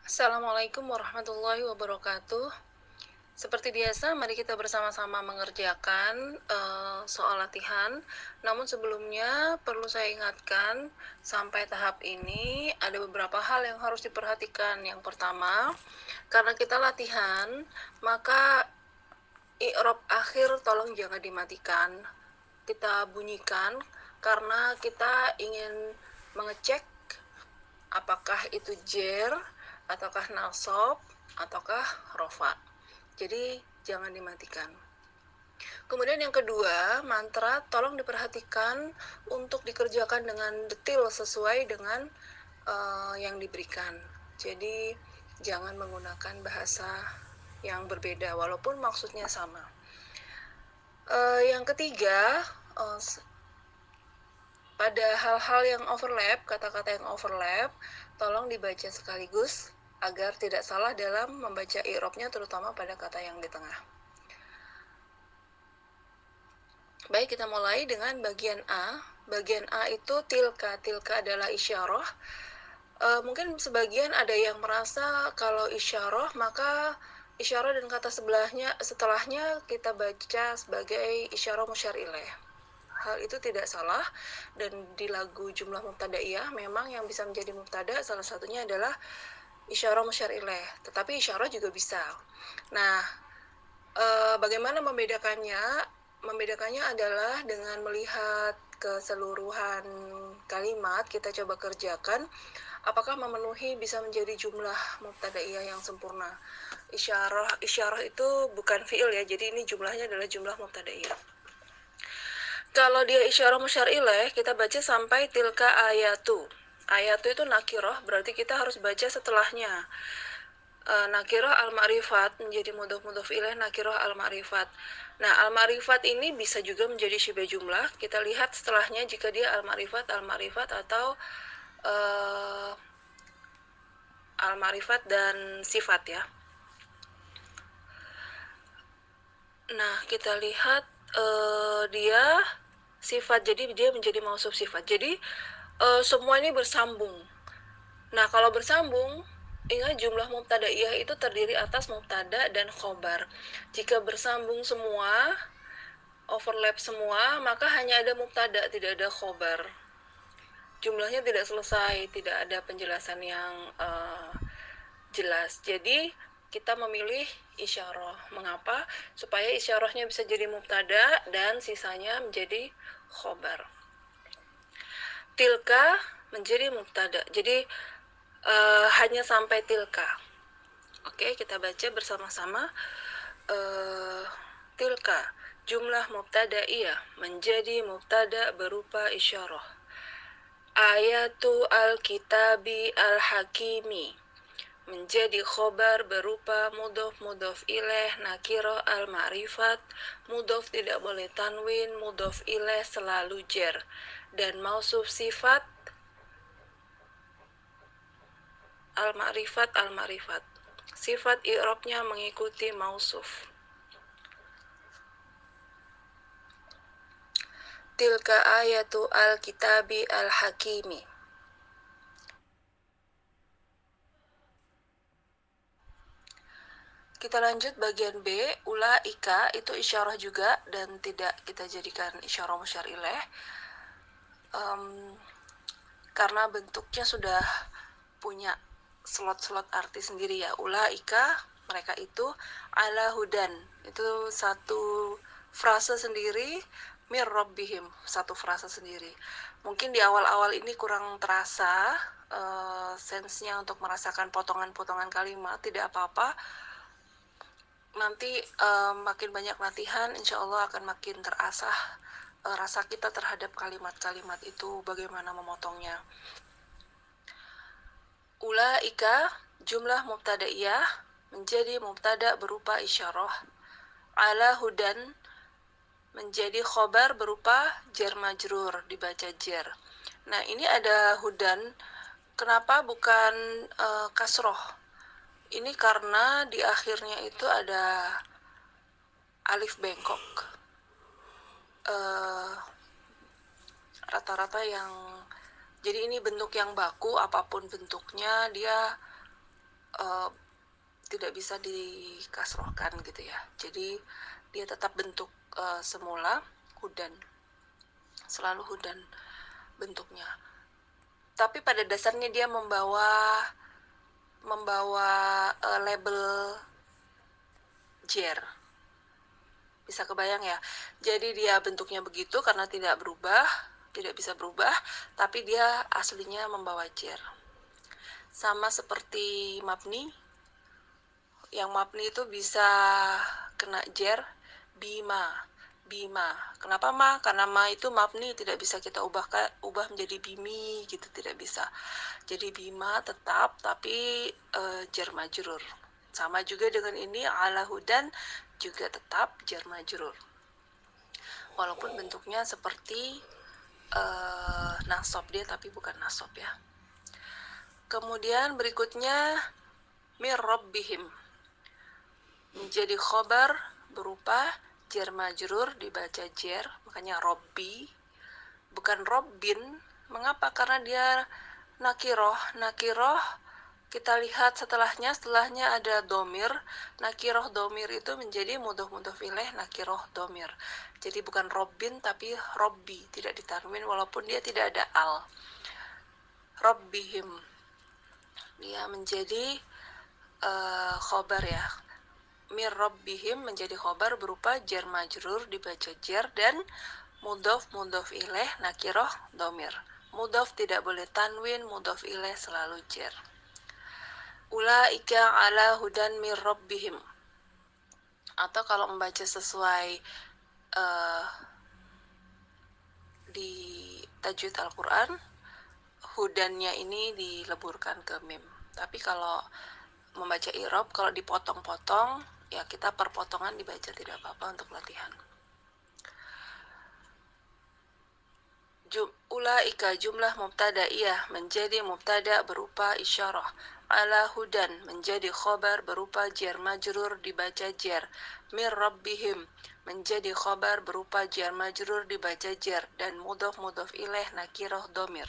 Assalamualaikum warahmatullahi wabarakatuh. Seperti biasa, mari kita bersama-sama mengerjakan soal latihan. Namun sebelumnya perlu saya ingatkan, sampai tahap ini ada beberapa hal yang harus diperhatikan. Yang pertama, karena kita latihan, maka i'rab akhir tolong jangan dimatikan. Kita bunyikan karena kita ingin mengecek apakah itu jer, ataukah nasab, ataukah rofa. Jadi jangan dimatikan. Kemudian yang kedua, mantra tolong diperhatikan untuk dikerjakan dengan detail sesuai dengan yang diberikan. Jadi jangan menggunakan bahasa yang berbeda walaupun maksudnya sama. Yang ketiga, pada hal-hal yang overlap, kata-kata yang overlap, tolong dibaca sekaligus agar tidak salah dalam membaca i'rabnya, terutama pada kata yang di tengah. Baik, kita mulai dengan bagian A. Bagian A itu tilka. Tilka adalah isyarah. Mungkin sebagian ada yang merasa kalau isyarah, maka isyarah dan kata setelahnya kita baca sebagai isyarah musyar ilaih. Hal itu tidak salah, dan di lagu jumlah mubtadaiyah memang yang bisa menjadi mubtada salah satunya adalah isyarah musyar ilaih, tetapi isyarah juga bisa. Nah, bagaimana membedakannya? Membedakannya adalah dengan melihat keseluruhan kalimat, kita coba kerjakan apakah memenuhi bisa menjadi jumlah mubtadaiyah yang sempurna. Isyarah itu bukan fi'il ya, jadi ini jumlahnya adalah jumlah mubtadaiyah. Kalau dia isyarah musyar ilaih, kita baca sampai tilka ayatu. Ayatu itu nakirah, berarti kita harus baca setelahnya. Nakirah al-ma'rifat menjadi mudhof ilaih, nakirah al-ma'rifat. Nah, al-ma'rifat ini bisa juga menjadi syibah jumlah. Kita lihat setelahnya jika dia al-ma'rifat atau al-ma'rifat dan sifat ya. Nah, kita lihat dia sifat, jadi dia menjadi mausuf sifat. Jadi semua ini bersambung. Nah, kalau bersambung, ingat jumlah mubtadaiyah itu terdiri atas mubtada dan khobar. Jika bersambung semua, overlap semua, maka hanya ada mubtada, tidak ada khobar. Jumlahnya tidak selesai, tidak ada penjelasan yang jelas. Jadi kita memilih isyarah. Mengapa? Supaya isyarahnya bisa jadi mubtada dan sisanya menjadi khobar. Tilka menjadi mubtada. Jadi hanya sampai tilka. Oke, kita baca bersama-sama. Tilka jumlah mubtadaiyah menjadi mubtada berupa isyarah. Ayatu al-kitabi al-hakimi menjadi khobar berupa mudhof ilaih nakirah al-ma'rifat. Mudhof tidak boleh tanwin, mudhof ilaih selalu jer, dan mausuf sifat al-ma'rifat. Sifat i'rabnya mengikuti mausuf. Tilka ayatu al-kitabi al-hakimi. Kita lanjut bagian B. Ulaika itu isyarah juga dan tidak kita jadikan isyarah musyar ilaih karena bentuknya sudah punya slot-slot arti sendiri ya. Ulaika, mereka itu, ala hudan, itu satu frase sendiri, mir rabbihim, satu frase sendiri. Mungkin di awal-awal ini kurang terasa sensenya untuk merasakan potongan-potongan kalimat, tidak apa-apa. Nanti makin banyak latihan, insya Allah akan makin terasah rasa kita terhadap kalimat-kalimat itu, bagaimana memotongnya. Ulaika jumlah mubtadaiyah menjadi mubtada berupa isyarah. Ala hudan menjadi khobar berupa jar majrur, dibaca jar. Nah, ini ada hudan, kenapa bukan kasroh? Ini karena di akhirnya itu ada alif bengkok. Rata-rata yang, jadi ini bentuk yang baku, apapun bentuknya dia tidak bisa dikasrohkan gitu ya. Jadi dia tetap bentuk semula hudan, selalu hudan bentuknya. Tapi pada dasarnya dia membawa label jer. Bisa kebayang ya. Jadi dia bentuknya begitu karena tidak bisa berubah, tapi dia aslinya membawa jer. Sama seperti mabni. Yang mabni itu bisa kena jer bima. Kenapa ma? Karena ma itu mabni, tidak bisa kita ubah menjadi bimi gitu, tidak bisa. Jadi bima tetap, tapi jar majrur. Sama juga dengan ini, ala hudan juga tetap jar majrur. Walaupun bentuknya seperti nasab dia, tapi bukan nasab ya. Kemudian berikutnya mir rabbihim, menjadi khobar berupa jar majrur, dibaca jar, makanya robbi, bukan robbin. Mengapa? Karena dia nakiroh kita lihat setelahnya ada domir. Nakiroh domir itu menjadi mudhof ilaih nakiroh domir. Jadi bukan robbin tapi robbi, tidak ditanwin walaupun dia tidak ada al. Robbihim, dia menjadi khobar ya. Mir rabbihim menjadi khobar berupa jar majrur, dibaca jar, dan mudhof ilaih nakiroh domir. Mudhof tidak boleh tanwin, mudhof ilaih selalu jar. Ulaika ala hudan mir rabbihim. Atau kalau membaca sesuai di tajwid Al-Quran, hudannya ini dileburkan ke mim. Tapi kalau membaca i'rab, kalau dipotong-potong, ya kita per potongan dibaca, tidak apa-apa untuk latihan. Ulaika jumlah mubtadaiyah menjadi mubtada berupa isyarah. Ala hudan menjadi khobar berupa jar majrur, dibaca jar. Mir rabbihim menjadi khobar berupa jar majrur, dibaca jar, dan mudhof ilaih nakirah domir.